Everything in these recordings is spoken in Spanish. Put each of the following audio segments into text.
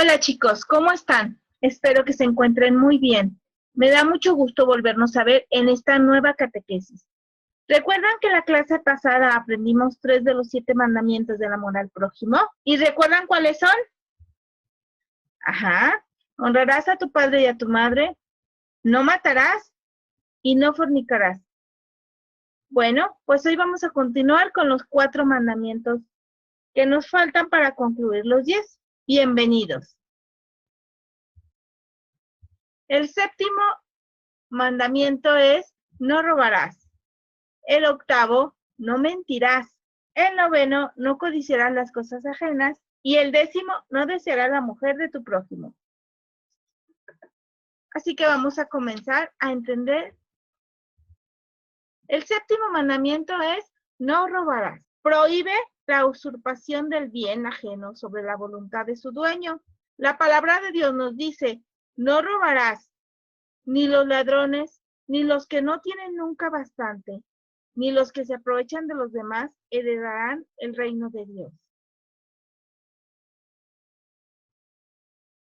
Hola chicos, ¿cómo están? Espero que se encuentren muy bien. Me da mucho gusto volvernos a ver en esta nueva catequesis. ¿Recuerdan que en la clase pasada aprendimos 3 de los 7 mandamientos del amor al prójimo? ¿Y recuerdan cuáles son? Ajá. Honrarás a tu padre y a tu madre, no matarás y no fornicarás. Bueno, pues hoy vamos a continuar con los 4 mandamientos que nos faltan para concluir los 10. Bienvenidos. El séptimo mandamiento es, no robarás. El octavo, no mentirás. El noveno, no codiciarás las cosas ajenas. Y el décimo, no desearás la mujer de tu prójimo. Así que vamos a comenzar a entender. El séptimo mandamiento es, no robarás. Prohíbe la usurpación del bien ajeno sobre la voluntad de su dueño. La palabra de Dios nos dice, no robarás, ni los ladrones, ni los que no tienen nunca bastante, ni los que se aprovechan de los demás heredarán el reino de Dios.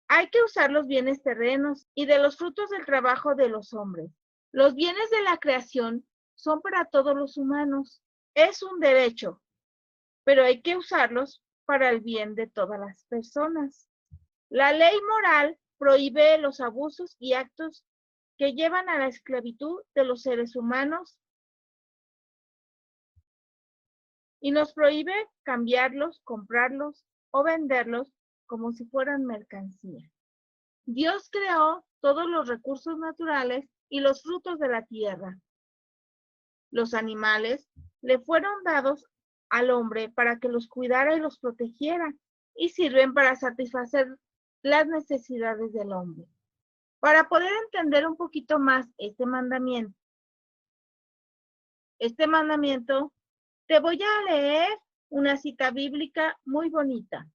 Hay que usar los bienes terrenos y de los frutos del trabajo de los hombres. Los bienes de la creación son para todos los humanos. Es un derecho, pero hay que usarlos para el bien de todas las personas. La ley moral prohíbe los abusos y actos que llevan a la esclavitud de los seres humanos y nos prohíbe cambiarlos, comprarlos o venderlos como si fueran mercancía. Dios creó todos los recursos naturales y los frutos de la tierra. Los animales le fueron dados al hombre para que los cuidara y los protegiera y sirven para satisfacer las necesidades del hombre. Para poder entender un poquito más este mandamiento, te voy a leer una cita bíblica muy bonita.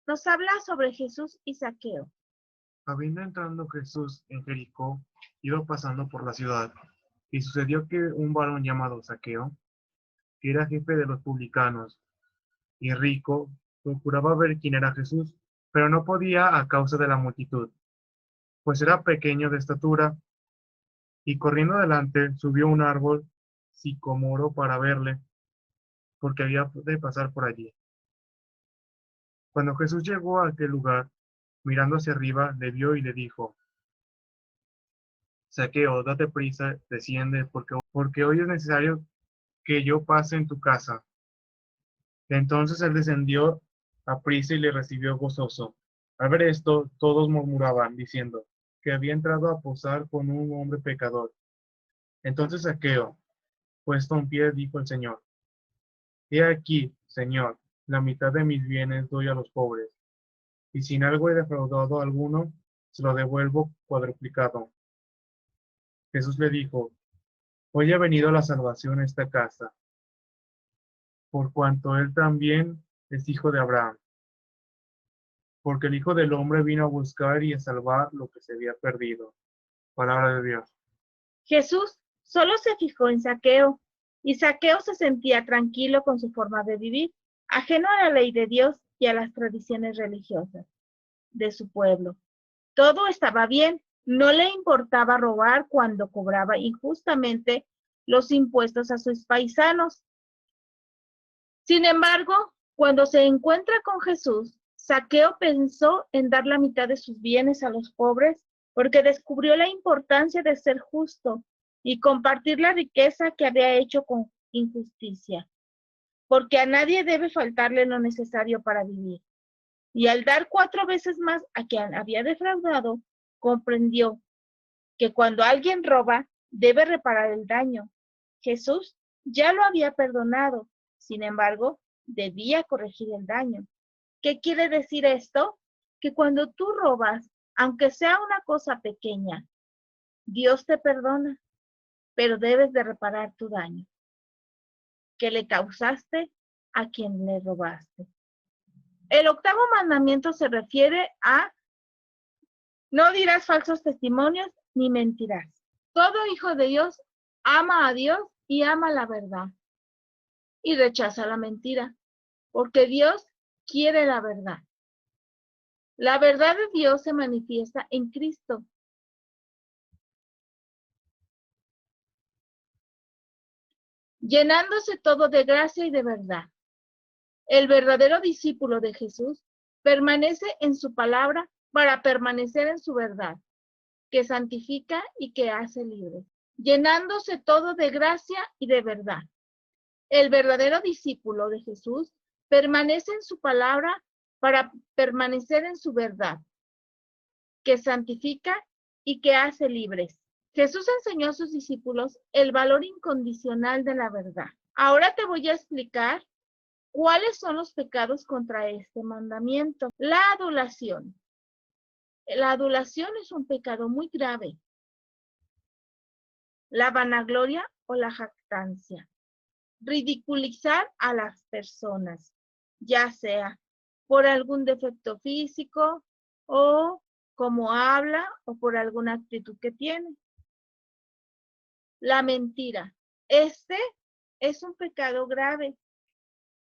Nos habla sobre Jesús y Zaqueo. Habiendo entrado Jesús en Jericó, iba pasando por la ciudad, y sucedió que un varón llamado Zaqueo, que era jefe de los publicanos y rico, procuraba ver quién era Jesús, pero no podía a causa de la multitud, pues era pequeño de estatura, y corriendo adelante subió un árbol sicómoro para verle, porque había de pasar por allí. Cuando Jesús llegó a aquel lugar, mirando hacia arriba, le vio y le dijo: Zaqueo, date prisa, desciende, porque hoy es necesario que yo pase en tu casa. Entonces él descendió a prisa y le recibió gozoso. Al ver esto, todos murmuraban, diciendo que había entrado a posar con un hombre pecador. Entonces Zaqueo, puesto en pie, dijo el Señor: He aquí, Señor, la mitad de mis bienes doy a los pobres, y si en algo he defraudado a alguno, se lo devuelvo cuadruplicado. Jesús le dijo: Hoy ha venido la salvación a esta casa, por cuanto él también es hijo de Abraham, porque el Hijo del Hombre vino a buscar y a salvar lo que se había perdido. Palabra de Dios. Jesús solo se fijó en Zaqueo, y Zaqueo se sentía tranquilo con su forma de vivir, ajeno a la ley de Dios y a las tradiciones religiosas de su pueblo. Todo estaba bien, no le importaba robar cuando cobraba injustamente los impuestos a sus paisanos. Sin embargo, cuando se encuentra con Jesús, Zaqueo pensó en dar la mitad de sus bienes a los pobres porque descubrió la importancia de ser justo y compartir la riqueza que había hecho con injusticia, porque a nadie debe faltarle lo necesario para vivir. Y al dar 4 veces más a quien había defraudado, comprendió que cuando alguien roba, debe reparar el daño. Jesús ya lo había perdonado, sin embargo, debía corregir el daño. ¿Qué quiere decir esto? Que cuando tú robas, aunque sea una cosa pequeña, Dios te perdona, pero debes de reparar tu daño que le causaste a quien le robaste. El octavo mandamiento se refiere a no dirás falsos testimonios ni mentirás. Todo hijo de Dios ama a Dios y ama la verdad y rechaza la mentira, porque Dios quiere la verdad. La verdad de Dios se manifiesta en Cristo. Llenándose todo de gracia y de verdad. El verdadero discípulo de Jesús permanece en su palabra para permanecer en su verdad, que santifica y que hace libre. Llenándose todo de gracia y de verdad. El verdadero discípulo de Jesús permanece en su palabra para permanecer en su verdad, que santifica y que hace libres. Jesús enseñó a sus discípulos el valor incondicional de la verdad. Ahora te voy a explicar cuáles son los pecados contra este mandamiento. La adulación. La adulación es un pecado muy grave. La vanagloria o la jactancia. Ridiculizar a las personas, ya sea por algún defecto físico o cómo habla o por alguna actitud que tiene. La mentira. Este es un pecado grave,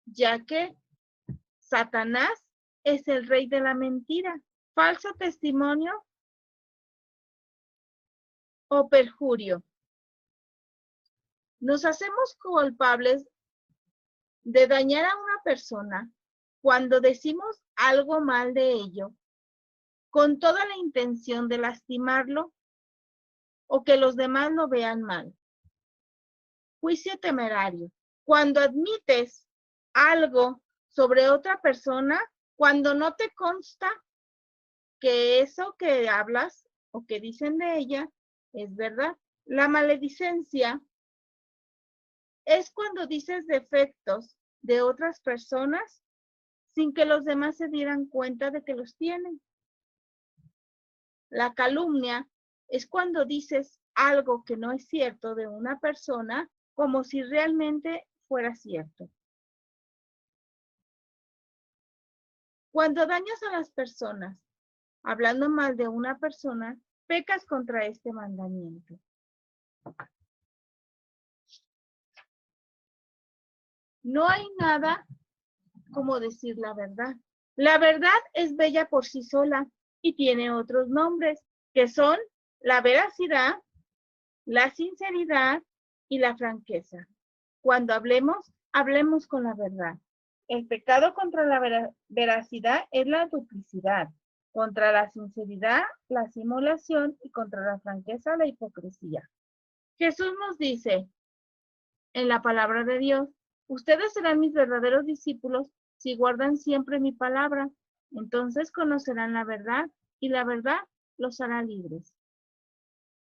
ya que Satanás es el rey de la mentira. Falso testimonio o perjurio. Nos hacemos culpables de dañar a una persona cuando decimos algo mal de ello, con toda la intención de lastimarlo o que los demás lo vean mal. Juicio temerario. Cuando admites algo sobre otra persona, cuando no te consta que eso que hablas o que dicen de ella es verdad. La maledicencia es cuando dices defectos de otras personas sin que los demás se dieran cuenta de que los tienen. La calumnia es cuando dices algo que no es cierto de una persona como si realmente fuera cierto. Cuando dañas a las personas, hablando mal de una persona, pecas contra este mandamiento. No hay nada como decir la verdad. La verdad es bella por sí sola y tiene otros nombres, que son la veracidad, la sinceridad y la franqueza. Cuando hablemos, hablemos con la verdad. El pecado contra la veracidad es la duplicidad, contra la sinceridad, la simulación y contra la franqueza, la hipocresía. Jesús nos dice en la palabra de Dios, ustedes serán mis verdaderos discípulos si guardan siempre mi palabra. Entonces conocerán la verdad y la verdad los hará libres.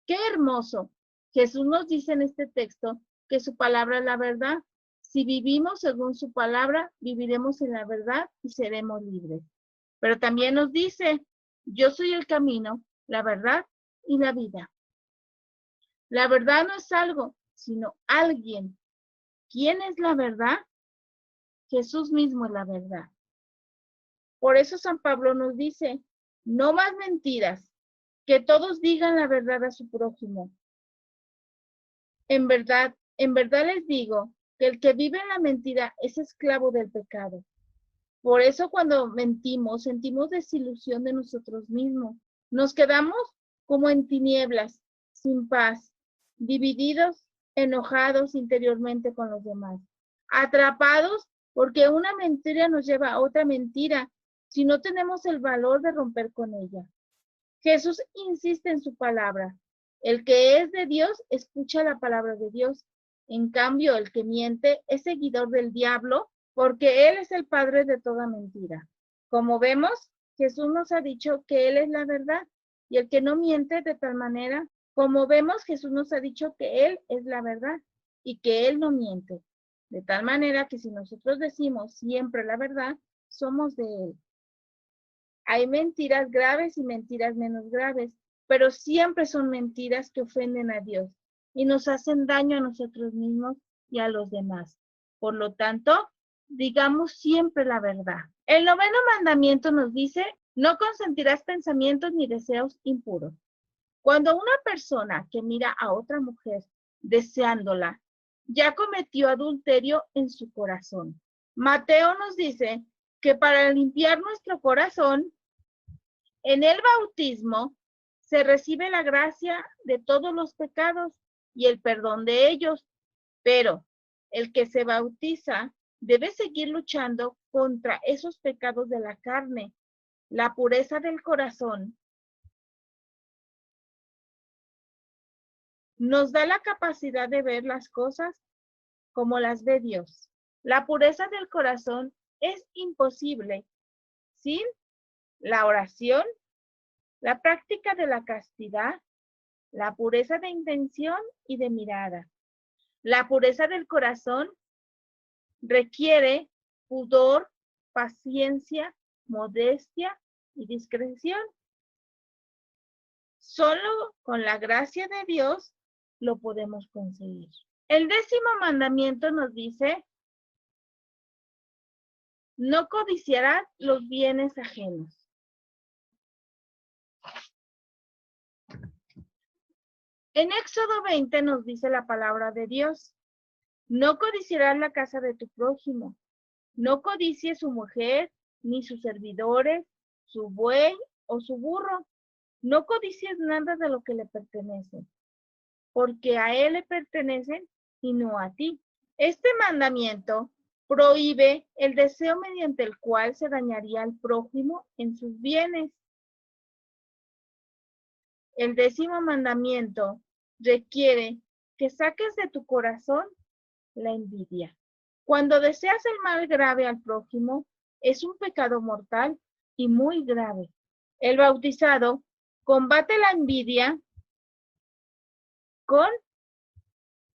¡Qué hermoso! Jesús nos dice en este texto que su palabra es la verdad. Si vivimos según su palabra, viviremos en la verdad y seremos libres. Pero también nos dice, yo soy el camino, la verdad y la vida. La verdad no es algo, sino alguien. ¿Quién es la verdad? Jesús mismo es la verdad. Por eso San Pablo nos dice, no más mentiras, que todos digan la verdad a su prójimo. En verdad les digo que el que vive en la mentira es esclavo del pecado. Por eso cuando mentimos, sentimos desilusión de nosotros mismos. Nos quedamos como en tinieblas, sin paz, divididos, enojados interiormente con los demás, atrapados porque una mentira nos lleva a otra mentira si no tenemos el valor de romper con ella. Jesús insiste en su palabra. El que es de Dios escucha la palabra de Dios. En cambio, el que miente es seguidor del diablo porque él es el padre de toda mentira. Como vemos, Jesús nos ha dicho que él es la verdad y el que no miente de tal manera, como vemos, Jesús nos ha dicho que él es la verdad y que él no miente. De tal manera que si nosotros decimos siempre la verdad, somos de él. Hay mentiras graves y mentiras menos graves, pero siempre son mentiras que ofenden a Dios y nos hacen daño a nosotros mismos y a los demás. Por lo tanto, digamos siempre la verdad. El 9º mandamiento nos dice, no consentirás pensamientos ni deseos impuros. Cuando una persona que mira a otra mujer deseándola, ya cometió adulterio en su corazón. Mateo nos dice que para limpiar nuestro corazón, en el bautismo se recibe la gracia de todos los pecados y el perdón de ellos, pero el que se bautiza debe seguir luchando contra esos pecados de la carne. La pureza del corazón nos da la capacidad de ver las cosas como las ve Dios. La pureza del corazón es imposible sin la oración, la práctica de la castidad, la pureza de intención y de mirada. La pureza del corazón requiere pudor, paciencia, modestia y discreción. Solo con la gracia de Dios lo podemos conseguir. El 10º mandamiento nos dice: no codiciarás los bienes ajenos. En Éxodo 20 nos dice la palabra de Dios: no codiciarás la casa de tu prójimo, no codicies su mujer, ni sus servidores, su buey o su burro. No codicies nada de lo que le pertenece, porque a él le pertenecen y no a ti. Este mandamiento prohíbe el deseo mediante el cual se dañaría al prójimo en sus bienes. El 10º mandamiento requiere que saques de tu corazón la envidia. Cuando deseas el mal grave al prójimo, es un pecado mortal y muy grave. El bautizado combate la envidia con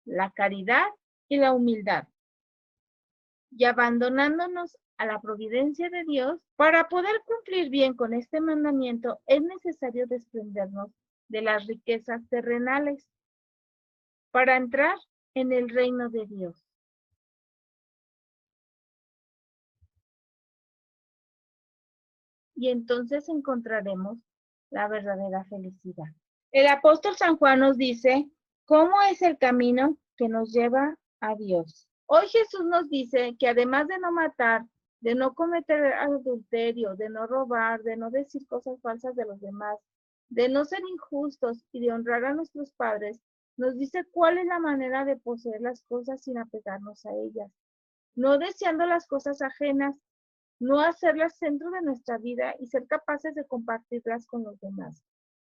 la caridad y la humildad, y abandonándonos a la providencia de Dios. Para poder cumplir bien con este mandamiento, es necesario desprendernos de las riquezas terrenales para entrar en el reino de Dios. Y entonces encontraremos la verdadera felicidad. El apóstol San Juan nos dice cómo es el camino que nos lleva a Dios. Hoy Jesús nos dice que además de no matar, de no cometer adulterio, de no robar, de no decir cosas falsas de los demás, de no ser injustos y de honrar a nuestros padres, nos dice cuál es la manera de poseer las cosas sin apegarnos a ellas, no deseando las cosas ajenas, no hacerlas centro de nuestra vida y ser capaces de compartirlas con los demás,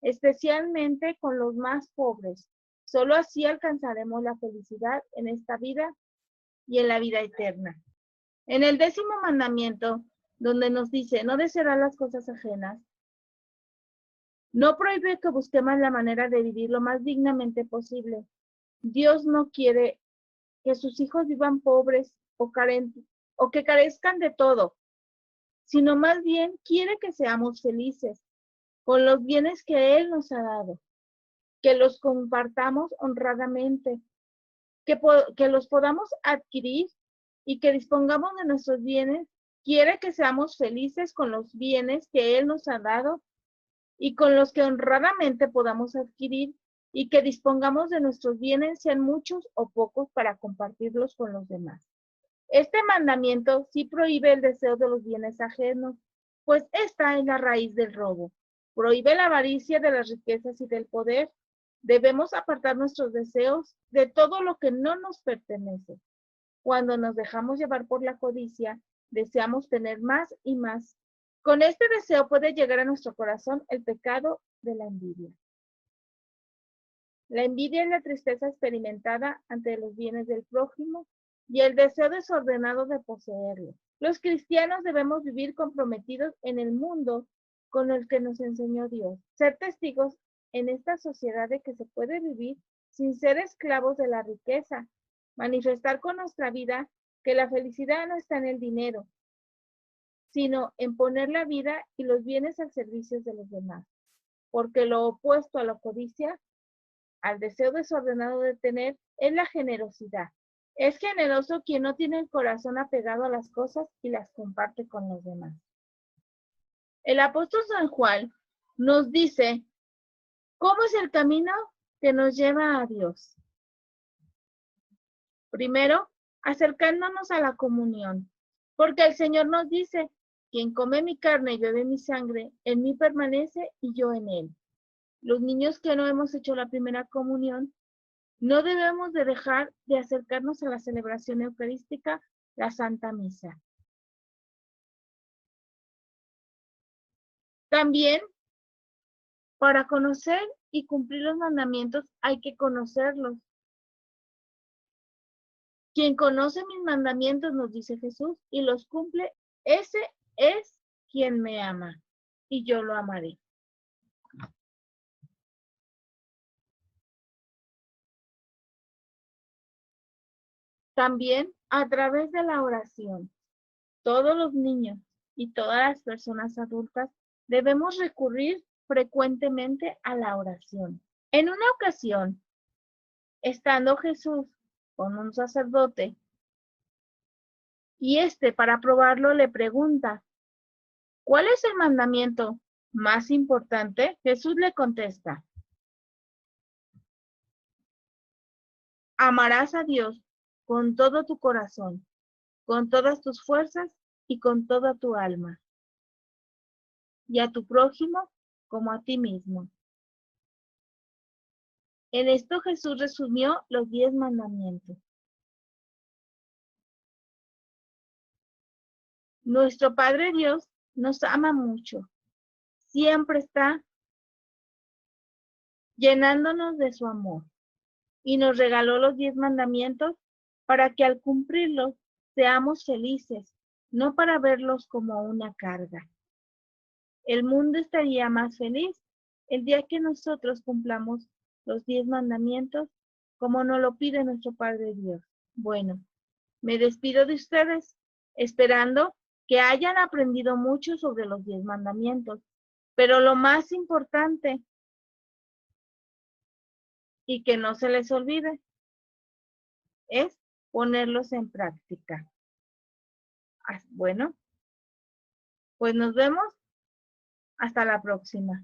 especialmente con los más pobres. Solo así alcanzaremos la felicidad en esta vida y en la vida eterna. En el 10º mandamiento, donde nos dice, no desearás las cosas ajenas, no prohíbe que busquemos la manera de vivir lo más dignamente posible. Dios no quiere que sus hijos vivan pobres o que carezcan de todo, sino más bien quiere que seamos felices con los bienes que Él nos ha dado, que los compartamos honradamente, que los podamos adquirir y que dispongamos de nuestros bienes. Quiere que seamos felices con los bienes que Él nos ha dado y con los que honradamente podamos adquirir, y que dispongamos de nuestros bienes, sean muchos o pocos, para compartirlos con los demás. Este mandamiento sí prohíbe el deseo de los bienes ajenos, pues esta es la raíz del robo. Prohíbe la avaricia de las riquezas y del poder. Debemos apartar nuestros deseos de todo lo que no nos pertenece. Cuando nos dejamos llevar por la codicia, deseamos tener más y más. Con este deseo puede llegar a nuestro corazón el pecado de la envidia. La envidia es la tristeza experimentada ante los bienes del prójimo y el deseo desordenado de poseerlo. Los cristianos debemos vivir comprometidos en el mundo con el que nos enseñó Dios. Ser testigos en esta sociedad de que se puede vivir sin ser esclavos de la riqueza. Manifestar con nuestra vida que la felicidad no está en el dinero, sino en poner la vida y los bienes al servicio de los demás. Porque lo opuesto a la codicia, al deseo desordenado de tener, es la generosidad. Es generoso quien no tiene el corazón apegado a las cosas y las comparte con los demás. El apóstol San Juan nos dice cómo es el camino que nos lleva a Dios. Primero, acercándonos a la comunión, porque el Señor nos dice, Quien come mi carne y bebe mi sangre, en mí permanece y yo en él. Los niños que no hemos hecho la primera comunión, no debemos de dejar de acercarnos a la celebración eucarística, la Santa Misa. También, para conocer y cumplir los mandamientos, hay que conocerlos. Quien conoce mis mandamientos, nos dice Jesús, y los cumple, ese es quien me ama, y yo lo amaré. También a través de la oración, todos los niños y todas las personas adultas debemos recurrir frecuentemente a la oración. En una ocasión, estando Jesús con un sacerdote, y para probarlo le pregunta, ¿cuál es el mandamiento más importante? Jesús le contesta, amarás a Dios con todo tu corazón, con todas tus fuerzas y con toda tu alma, y a tu prójimo como a ti mismo. En esto Jesús resumió los 10 mandamientos. Nuestro Padre Dios nos ama mucho. Siempre está llenándonos de su amor. Y nos regaló los 10 mandamientos para que al cumplirlos seamos felices, no para verlos como una carga. El mundo estaría más feliz el día que nosotros cumplamos los 10 mandamientos como nos lo pide nuestro Padre Dios. Bueno, me despido de ustedes, esperando que hayan aprendido mucho sobre los 10 mandamientos, pero lo más importante, y que no se les olvide, es ponerlos en práctica. Bueno, pues nos vemos hasta la próxima.